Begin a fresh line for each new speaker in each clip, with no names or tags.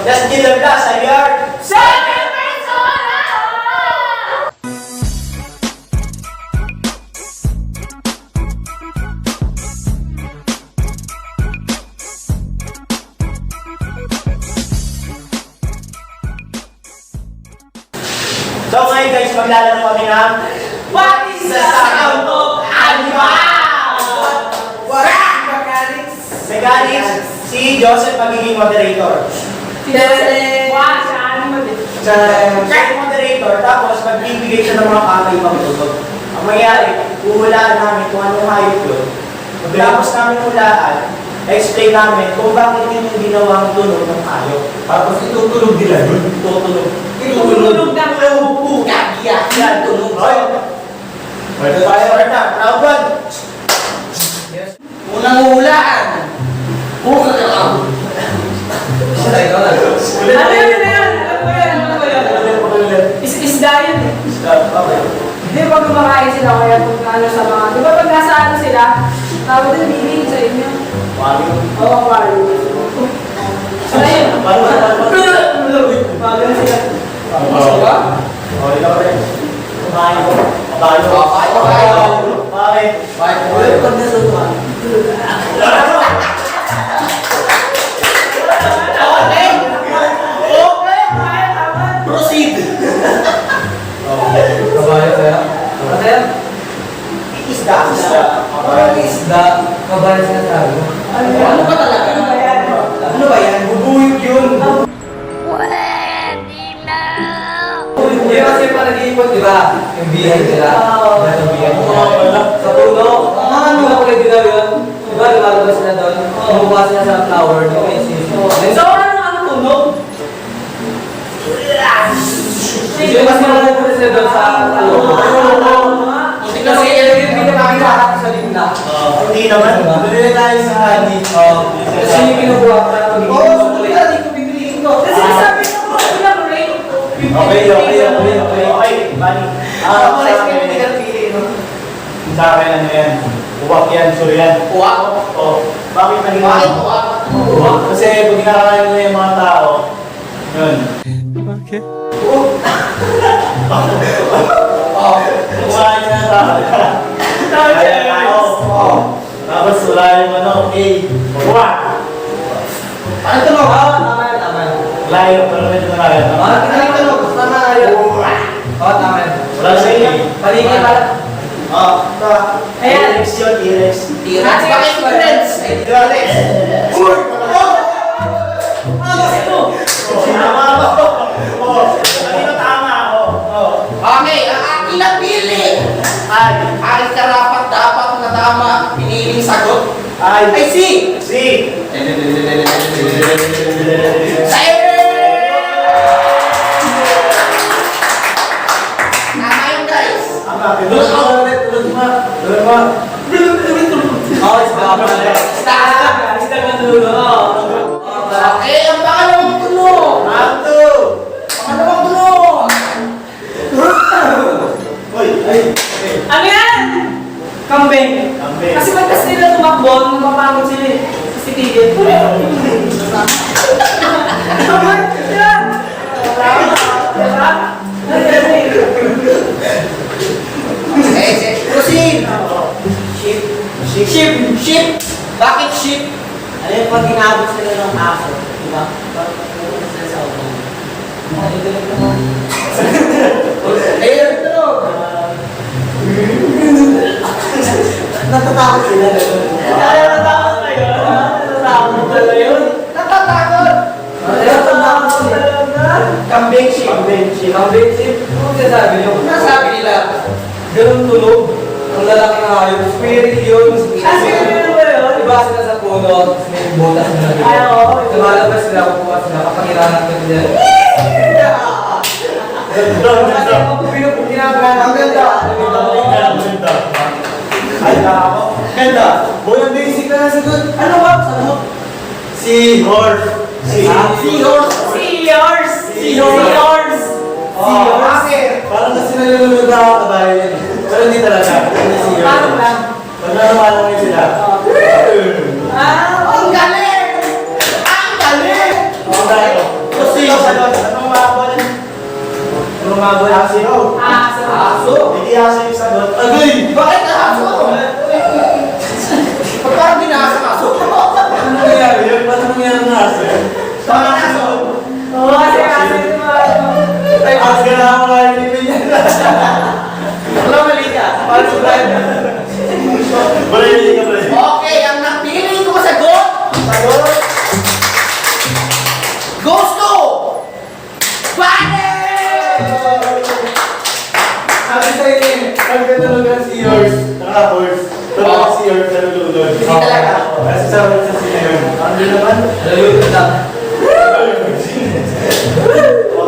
Just give the blast a yard.
Second persona!
So ngayon guys, maglalaro kami ng
What is the sound of animal?
mechanics. Si Joseph magiging moderator. Siya yung moderator, tapos magbibigay siya ng mga kamay pagtutog. Ang mangyari, uhulaan namin kung anong hayop yun. Tapos namin hulaan, explain namin kung bakit yun yung ginawang tunog ng hayop.
Tapos itutulog nila yun.
Tutulog.
Tulog ng
Tunog. Yan, tunog. Fire na. Round 1.
Unang hulaan. Buka ka lang.
Ano yan? Isda yun eh.
Okay.
Hindi, pag kumakain sila, kaya kung ano sa mga... Di ba pag nasa ano sila, tawag din bibig sa inyo?
Mario.
Oo, Mario. Ano yun? Mario sila.
Okay na pa rin. Kumain ko. Kumain ko. Bakit?
Pag nasutuan. Proceed!
Kabayan kaya? Ano yan?
Isda.
Parang isda. Kabayan sinasabi mo.
Ano ba talaga?
Ano ba yan? Bubuyog yun.
Hindi kasi pa nag-iipon, di ba? Yung bihay nila. Yung bihay nila. Sa puno. Ano na pala ginawa yun? Di ba lumalabas sila doon? Bumubukas sila sa flower. Di ba yung sisi?
So, ano tunog?
Hindi kasi lumalabas sila doon sa
Kasi
kasi yung pinapakita sa limna.
Hindi naman.
Bili tayo sa honey. Kasi yung kinukuha para magiging makulay. Hindi ko pipiliin ko.
Kasi sabi ko, ano lang, Ray?
Okay, bali. Sa akin ano yan? Uwak yan, sure yan.
Uwak?
Oo. Bakit naging
Bakit uwak?
uwak? Kasi pag kinakain nila yung mga tao, yun.
Bakit?
Kumain na tao. Tapos wala yung ano, uwak.
Ano ito no?
Tama yan.
Layo, pero medyo malayo.
Tinaling ka no? Tama yan. Oo, tama yan.
Wala sa inyo.
Paligid pala.
Ayan.
T-Rex yun, T-Rex.
T-Rex? Bakit T-Rex?
T-Rex. Tama ako. Kanino tama ako?
Okay, ang aking napili.
Ay.
Aking karapat dapat na tama. Piniling sagot.
Ay.
Ay, si!
Si.
Tama yun, guys.
Tama. Tulog mo.
Oo, isda ka pala.
Stop!
Oo.
Okay, ang pangalawang tunog.
Ato.
Pangalawang tunog.
Uy. Ay.
Ano yan? Kambing.
Kambing.
Kasi pagkas nila tumakbo, napapagod sila eh. Si Tigil.
Proceed.
Sheep.
Sheep. Bakit sheep?
Ano yung pag ginabot sila ng aso? Diba? Pag sila sa ulo.
Ayun ang tunog.
Natatakot sila.
Natatakot na yun. Natatakot na yun.
Natatakot.
Natatakot sila.
Kambing sheep. Kambing sheep.
Kambing sip. Ano sinasabi niyo?
Nasabi nila.
Ganun tunog. Ang lalaki ng hayop. Spirit yun.
Spirit ba yun?
Diba sila sa puno, tapos may butas na nabili.
Ay, oo.
Lumalabas sila, kukuha sila, kapag hinahanap ka nila. Kasi pag ginagawa ng ganda.
Ay, ako.
Ganda. Boy, ang basic na nasagot. Ano ba? Ano?
Seahorse.
Seahorse.
Seahorse.
Seahorse. Bakit?
Parang kasi nalulunod na ako kabayo yan. Pero hindi talaga. Hindi siya.
Parang lang.
Pag nanawalan sila.
Ah,
Ang galing! Ang galing!
Ang tayo.
sagot. Anong umabol? Anong umabol? Aso.
Aso.
Hindi aso yung sagot.
Agay! Bakit aso? Ba't parang binasa ka aso?
Ano nangyari yun? Paano nangyari na aso?
Bakit aso?
Oo, kasi aso yung mga ano.
Ay, aso ka na ako kayo ni Pinyan.
Wala mali ka.
Paano sa tayo?
Balik ka ba?
Okay, ang napili ko sagot
Sagot.
goes to Bane!
Sabi sa'yo eh, pag katulugan si yours, naka-horse. Talaga si yours, natulugan.
Hindi talaga.
Kasi sabi sa sila yun.
Hindi naman.
Nalulog na.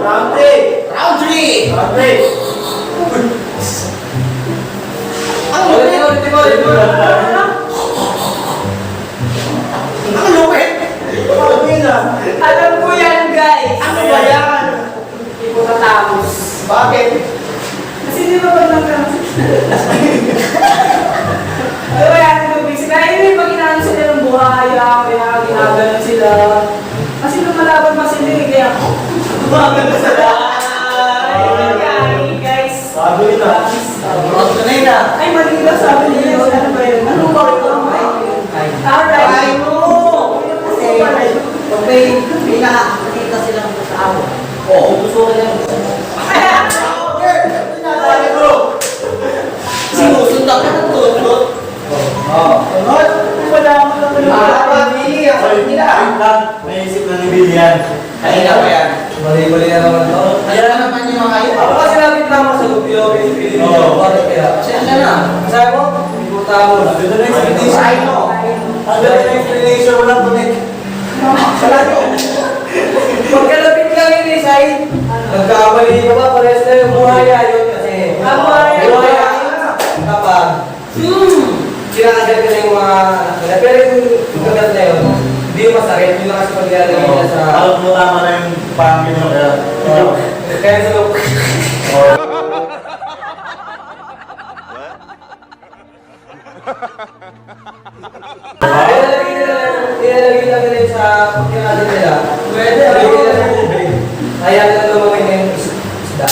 Round 3.
Round 3.
Round 3.
Ang
Ulit
lupit.
mo, ulit mo, ulit mo.
Ang lupit.
Ano yun ah?
Alam ko yan, guys.
Ano ba yan?
Hindi ko natapos.
Bakit?
Kasi di ba pag nagkaroon? Ano ba yan? Sila yun pag inaano sila ng buhaya, kaya ginaganon sila. Kasi lumalaban pa sila eh, kaya gumagano sila. Ay, guys.
Bago yun ah.
Round na yun ah.
Ay, mali daw sabi nila. Ano ba yun? Ano ba yun? Alright.
Ay mo!
Pag may nakakita silang tao,
Oo.
gusto ko lang.
Ano bro?
Sinusundan ka ng tutut.
Sunod? Wala akong
Pili ang sagot nila.
Wait lang, naisip na ni Billian.
Kanina pa yan.
Mali-mali na naman to.
Kaya na naman yung mga kayo.
Ako kasi nakita mo sa Lupio, Pilipino.
Oo.
Bakit kaya?
Pasensya na.
Sabi mo, hindi ko tamo. Ang ganda na explanation.
Ay, no.
Ang ganda na explanation, walang connect. Pagkalapit lang yun eh, Sai. Nagkamali ka ba? Parehas na yung buhaya yun kasi.
Ang buhaya.
Buhaya. Kapag kinakagat ka na yung mga anak nila. Pero yung kagat na yun, hindi yung masakit. Yun lang kasi paglalagay niya sa...
Alam mo tama na yung pangin mo.
Kaya sa loob. Ilalagay lang nila sa pagkakasin nila. Pwede, lagay nila sa tubig. Kaya nila lumamig na yung isda.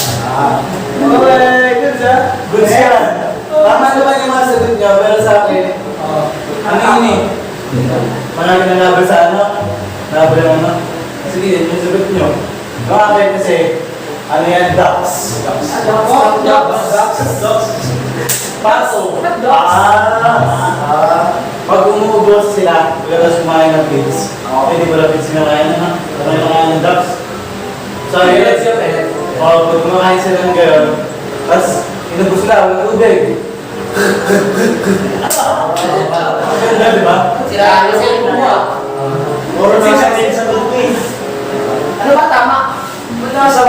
Okay, good ah. Good yan.
Tama naman yung mga sagot niya, pero sa akin, ano yun eh? Marami na laban sa ano? Laban ng ano? Sige, yun yung sagot niyo. Bakit kasi, ano yan, ducks. Ducks. Paso. Pag umuubos sila, pagkatapos kumain ng pigs. Pwede ba lang pigs kinakain na? Kumain na kain ng ducks. So, yun. Pag kumakain sila ng gayon, tapos inubos sila, walang tubig. Ganda, di ba?
Sira kasi yung buha.
Or sa tubig.
Ano ba tama?
Nasa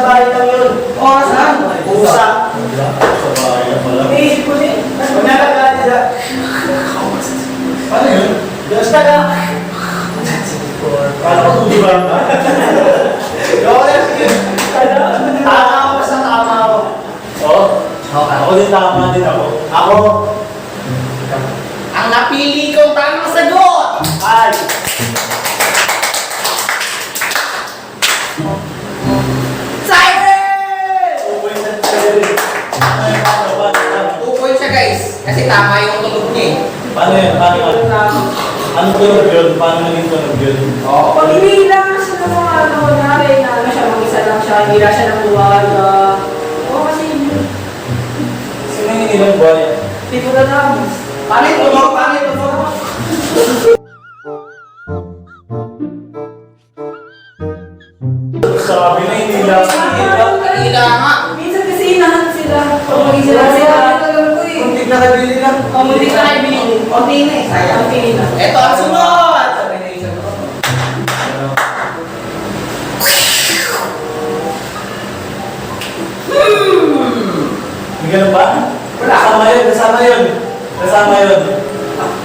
bahay lang yun.
Oo, saan?
Pusa.
Sa bahay na pala.
Naisip ko din.
Huwag na lang nila.
Ano yun?
Diyos na lang. Paano ko di ba? Tama ako sa tama ako.
Oo. Ako din tama din ako.
Ako.
Ang napili kong tamang sagot!
Ay.
Siren!
Uwi sa sarili. Ay, paano?
2 points siya guys. Kasi tama yung tunog niya eh.
Paano yun? Paano yun? Ano tunog yun? Paano naging tunog yun?
Oo.
Pag hindi lang siya ng mga ano, kunyari, na ano siya, mag-isa lang siya, hindi lang siya ng buwaya. Oo, kasi
Sino yung inilang buhay?
hindi ko na lang.
Paano yung tunog? Paano yung tunog?
Sabi na hindi lang.
Kanina nga.
Minsan kasi inahan sila. Pag mag-isa lang sila.
Kuntik na kabili lang.
Kamulit na kayo binili.
Konti na eh. Sayang.
Ang tingin na.
Ito ang sunod!
May ganun ba?
Wala.
Kasama yun, kasama yun. Kasama yun.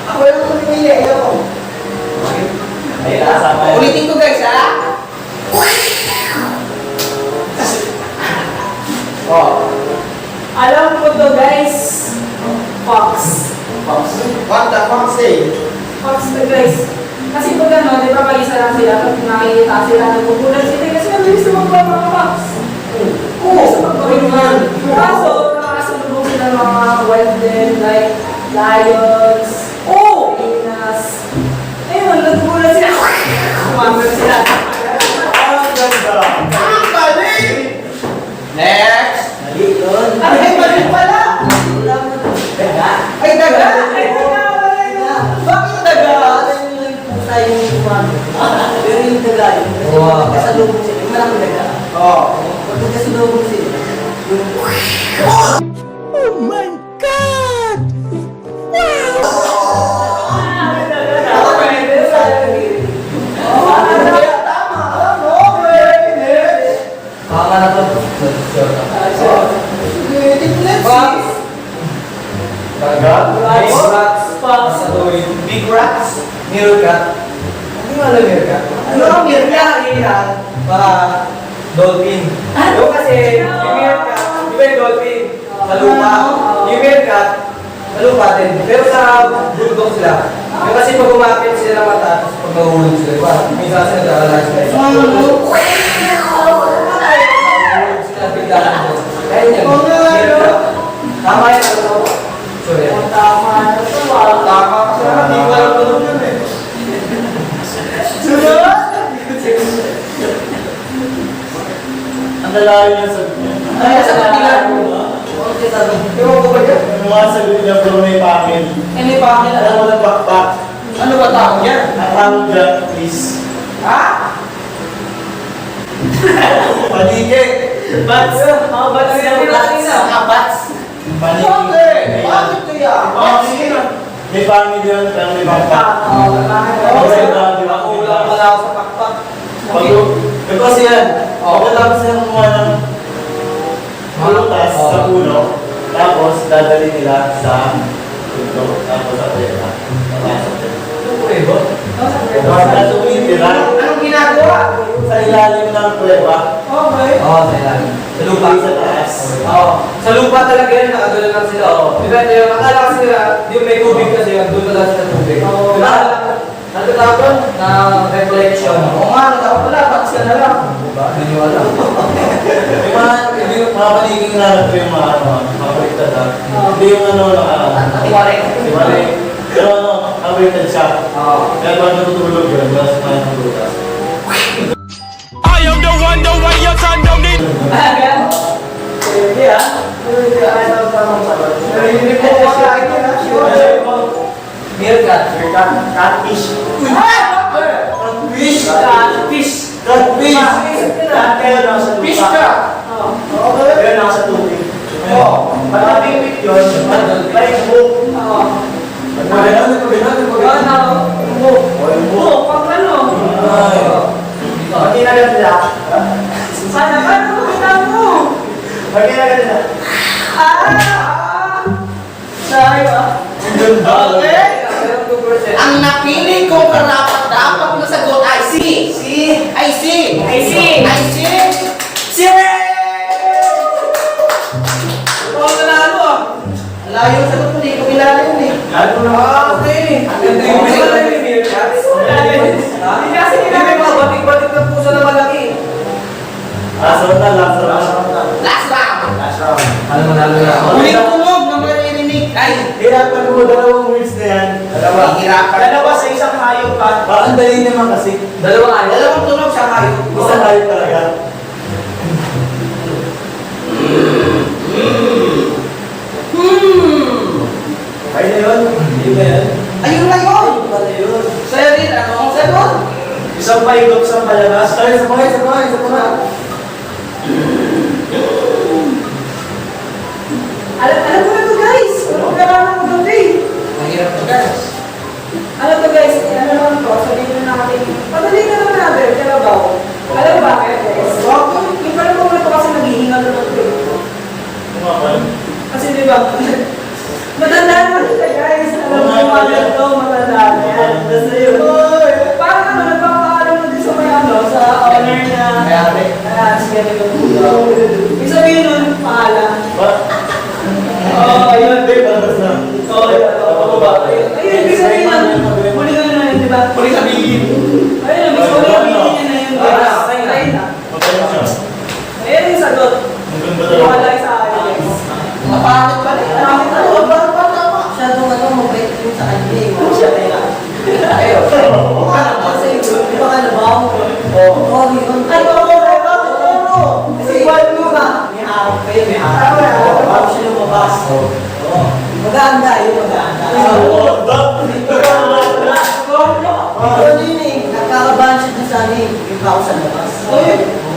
Ako lang kung pinili. Ayoko.
Ayun, kasama yun.
Ulitin ko guys ha. Oh.
Alam ko to guys. Fox.
What the fuck say?
Fox to guys. Kasi pag ano, di ba pag isa lang sila, pag nakikita sila, nagpupunan sila Mabilis na magpapakax. Mabilis na magpapakax. Kaso, nakasalubong sila ng mga wildlife like lions, hyenas. Ayun, nagugulat sila. Kumamit sila.
Ang ganda.
Ang galing! Next!
Mali yun.
Ay, mali pala!
Daga.
Ay, daga!
Ay, wala yun.
Bakit daga?
Tayo yung kumano. Pero yung daga, yung
Wow.
kasalubong sila, yung malaking daga.
Oo.
Pag kasalubong sila,
Ako pwede sa tama. Okay, next!
Tama na to.
Let's
Fox.
see.
Daga.
Big rats.
Fox.
Satuin.
Big rats.
Meerkat. Hindi mo alam meerkat?
Ano ang meerkat?
Dolphin. Yung kasi, yung meerkat, di ba yung dolphin? Sa lupa. Yung meerkat, sa lupa din. Pero sa bulldog sila. Yung kasi pag umakit sila ng mata, tapos pag nahuhulog sila, di ba? Minsan sila nakalas sila. Nahuhulog sila biglaan mo. Kaya yun, meerkat. Tama yan, ano? Sorry.
Tama na ito.
Tama kasi hindi ko alam tulog yun eh. Sunod!
Ang lalayo niya sa niya.
Ay, sa katilan.
Ewan ko ba dyan?
Yung mga sagot niya pero may pangil.
Ano yung pangil?
Alam mo na bakbak.
Ano ba tawag yan?
Ang tawag dyan is
Ha?
paniki.
Bats. Mga bats yan.
Mga bats.
Paniki.
Bakit? Bakit kaya?
Pangil. May pangil yun pero may bakbak.
Ako ulang pala ako sa pakpak.
Kasi yan, pagkatapos na kumuha ng pulutas sa puno, tapos dadali nila sa puno, tapos sa pera. Papasok nila.
Ano po ito?
Tapos tumitira
Anong ginagawa?
sa ilalim ng kuweba,
Okay.
Oo, sa ilalim. Sa lupa.
sa taas.
Oo. Sa lupa talaga yan, nakagano lang sila. Oo. Depende yung akala kasi nila, yung may tubig kasi yun, doon na lang sila tubig.
Oo.
Diba? Nagkatapon na reflection.
Oo nga, dapat pala. Bats ka na lang.
Diba? Hindi nyo alam.
Yung mga paniging nalang ko yung mga baliktad ha. Hindi yung ano,
Iwalay.
Iwalay. Pero ano, baliktad siya.
Oo.
Kaya pag natutulog yun, mas may pulutas.
I am the one, the way your son don't need.
Hindi ah. Hindi ah. Ano tamang sagot?
Hindi po ako kain yun ha.
Meerkat.
Catfish.
Fish.
Fish.
Catfish. Cat kayo nasa lupa.
Fish ka.
Okay. Kayo nasa tubig.
Oo.
Pag napipit yun, may hook.
Pag ano?
Pag kinagat nila,
Sana ka na makita mo.
pag kinagat nila,
Sabi ba?
Okay.
Meron 2%.
Ang napili kong karapat-dapat na sagot ay C. Ay C.
Ay, C.
Ay C. C.
Oo, nanalo ah.
Layo sa sagot, hindi ko kilala yun eh.
lahat mo na
Okay.
Ang ganda yung meerkat. Meerkat? Ha?
Hindi kasi
Hindi may mga batik-batik na puso na malaki.
last round na, last round.
Last round.
Last round.
Ano manalo na ako?
Uling tunog na maririnig. Ay.
Hirapan mo dalawang words na yan.
Hihirapan.
Dalawa sa isang hayop pa. Ang dali naman kasi.
Dalawang ayaw.
Dalawang tunog sa kayo.
Isang hayop talaga. Kaya na yun. Hindi ba yan?
Ayun na yun.
Pala yun.
Sa'yo rin, ano ang sagot?
Isang paigop sa palabas. Ay, sabay.
Alam mo na to guys. Ano kailangan mo gabi?
Mahirap to guys.
Ano to guys? Ano naman to? Sabihin na natin. Padali na naman natin. Kalabaw. Alam mo bakit guys? Yung pala mo na to kasi naghihingal na to eh.
Kumakan.
Kasi di ba? Matanda na siya guys. Alam mo yung mga to, matanda na yan. Basta yun. Parang ano, nagpapaalam mo din sa may ano, sa owner na.
Mayari.
Sige, ibig sabihin nun, pangalan.
Ba?
Oo, ayun.
Hindi, palabas na.
Oo, ayun. Ayun, ibig sabihin nun, huli ka na yun, di ba?
Huli sabihin.
Ayun, ibig sabihin niya na yun, guys. Ayun na.
Magaling
yun.
Ay, oo.
Kasi mo ba? May harap kayo, may harap. Bago siya lumabas. Maganda, yun maganda. Ito din eh, nagkakabahan siya dun sa amin, yung tao sa labas.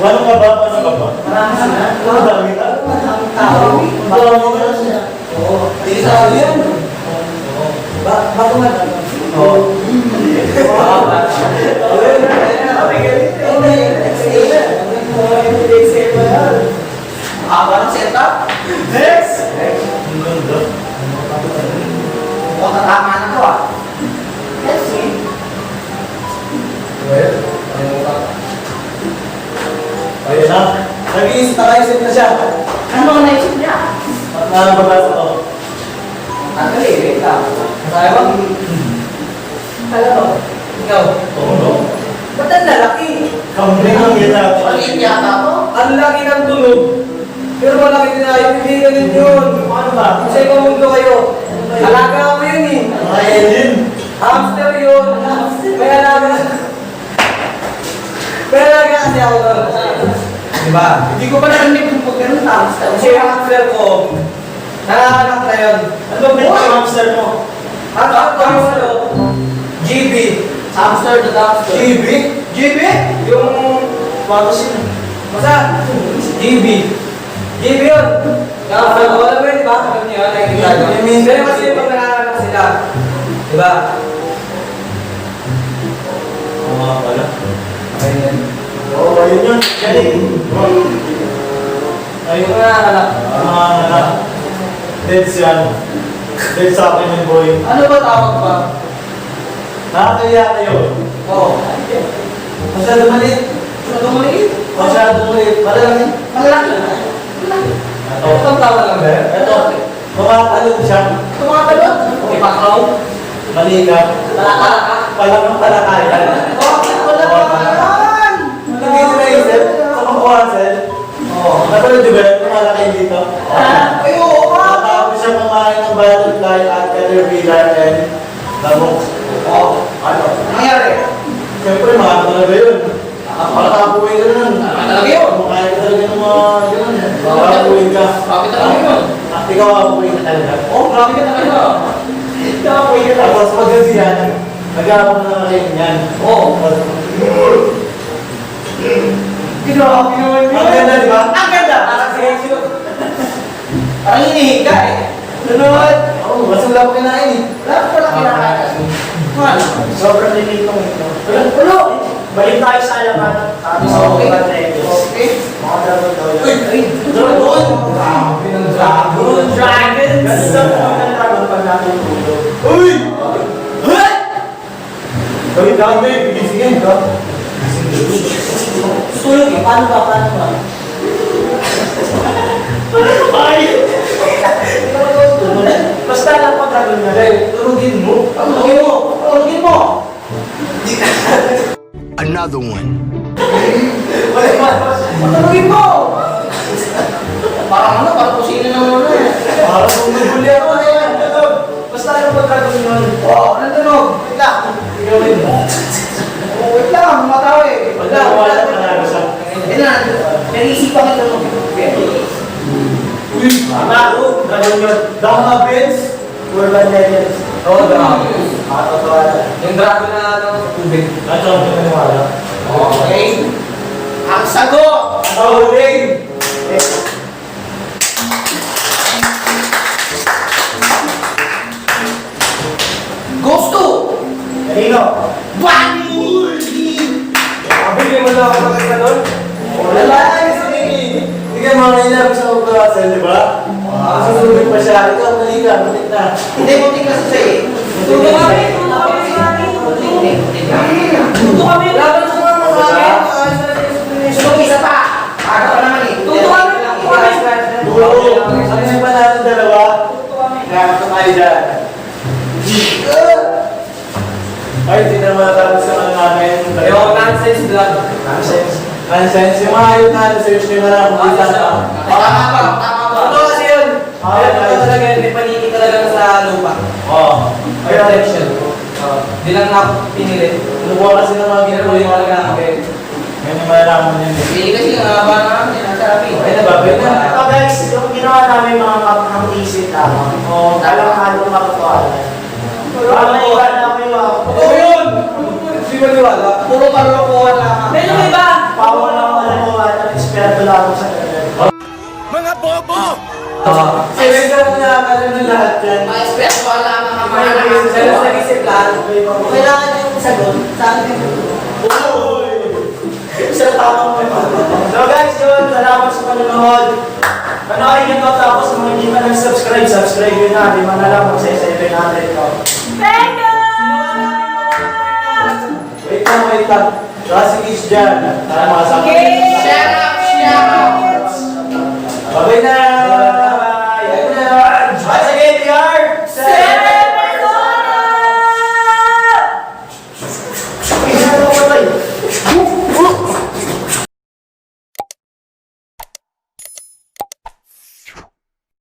Paano ka ba? Paano ka ba?
Marami sila.
Ang dami ka?
Maraming tao. Marami na sila. Oo. Hindi sa yun. Bago nga. Oo.
Haba ng setup.
Next! Ang ganda.
O, tatama na to ah.
Ayun na. Nag-iisip na siya.
Ano ang naisip niya?
At nakababasa to.
Tagal eh, wait lang.
Kaya ba?
Alam mo,
Ikaw.
Oo, no?
ba't ang lalaki?
Kambing ang ginagawa.
Maliit yata to.
Ang laki ng tunog. Pero malaki din na yung hindi ganun yun.
Ano ba?
Kasi pamundo kayo. Alaga mo yun eh.
Mga alien.
Hamster yun. May alaga. May alaga kasi ako doon. Diba?
Hindi ko pa narinig kung pag ganun tapos.
Kasi yung hamster ko, nanganak na yun.
Ano ba yung hamster mo?
Ano? GB.
Hamster the dumpster.
GB? GB? Yung
Patosin.
Masa? GB. GB yun. Hamster ko. Alam mo yun, diba? Alam niyo yun, nakikita nyo. Pero kasi yung pag nanganak sila. Diba?
Oo nga pala.
Ayun.
Oo, ayun yun. Galing.
Ayun nga nanganak.
Anak. Dead siya. Dead sa akin yung boy.
Ano ba tawag ba?
Nakakaya kayo.
Oo. Masyado maliit.
Ano maliit?
Masyado ulit. Malalaki.
Malaki.
Ito.
Ito ang tawag lang ba?
Ito. Kumakalon siya.
Tumatalon. Ipakraw.
Mali ka.
Talaka.
Palang palakayan.
Bakit wala
Oo,
pa yan?
Hindi ko naisip. Sa mabuhasan. Oo. Napanood di ba yun? Malaki dito.
Ay, oo nga.
Matapos siya kumain ng butterfly at caterpillar and lamok.
Oh, ano? Ano nangyari?
Siyempre, mahal talaga yun. Nakakapuhin ka nun.
Talaga yun.
Kumakain ka talaga ng mga yun. Nakakapuhin ka.
Grabe talaga yun.
At ikaw akapuhin ka talaga.
Oh, grabe ka talaga.
Nakapuhin ka tapos magkasiyan. Nag-aapon na kayo niyan.
Oo.
Grabe naman yun. Ang ganda, di ba?
Ang ganda! Parang hinihiga eh.
Sunod! Oo, mas wala pa kinain eh.
Wala ko pala kinakain. Ano?
Sobrang linitong ito.
Ulo!
Balik tayo sa alaman. Tapos sa
Okay.
mga negos.
Okay.
Mga dragon daw yan.
Uy! Dragon!
Grabe ng dragon.
Dragons!
Ganda po ng dragon pag natutulog. Uy!
Huh?
Gawin ka, babe. Gigisingin ka.
Tulog eh, paano ba?
Basta lang pag dragon na rin.
Turugin mo.
Tulogin mo! Tulogin mo!
Another one.
Tulogin mo! Parang ano, parang kusina ng ano eh.
Parang kung nabuli ako na yan. Basta lang pag dragon yun.
Oo, ano tunog? Wait lang.
Gawin mo.
Oh, wait lang, mataw eh.
Wala, wala na panalo siya.
Ito na, nag-iisipan ka tunog.
Uy! Tama! Dragon yun. Dama Benz. Urban Legends.
Oo, dragon.
Totoo na.
Yung dragon na ano, tubig.
Ito ang pinaniwala.
Okay. Ang sagot!
Howling!
Goes to
Kanino?
Bunny!
Kabili mo lang ako ng ganun.
Wala Hindi ka mga nilabas sa pagkakasal, di ba? Susunod pa siya. Ikaw, mali ka. Malit na.
Hindi, muntik kasi siya eh.
Tuto kami, tuto kami sa akin. Tuto kami. Laban sa mga sa akin.
Sunog isa pa! Aga pa naman eh.
Tuto kami, tuto kami.
Dulo. Ano yung panalo ng dalawa?
Tuto kami.
Kaya ka tayo dyan. Ay, hindi na matapos naman namin.
Yung nonsense vlog.
Nonsense. Nonsense. Yung mga ayun na, search nyo na lang kung isa na.
Tama ba? Tama ba?
Ano kasi yun?
Ah,
Ayun
guys.
talaga, may paniki talaga sa lupa.
Oo.
May protection. Di lang nga pinili.
Nabuha kasi ng mga
Pero
ginagawa
may
yung
talaga
mga
ako.
Ganyan malalaman yun eh.
Hindi kasi ang haba na sinasabi.
Ay, nababay na.
Ito guys, yung ginawa namin mga kapatang isip lamang.
Oo.
Talagang halong katotohanan. Para maiwan namin mga
Oo yun! Hindi ba niwala?
Puro karokohan lang.
Meron may iba?
Pawang lang alam mo at eksperto lang ako sa ganyan.
Mga bobo!
Sinigyan mo na alam na lahat yan.
Ma-expert ko lang ang mga
Pero sa isip lang,
Kailangan yung sagot sa akin.
Isa tamang may So guys, yun, salamat sa panonood. Panoorin nyo to, tapos kung hindi pa nag-subscribe, subscribe yun na. Di man na lang, magsa-700 ko.
Thank you!
wait lang. Classic is dyan.
Tara, mga
Okay!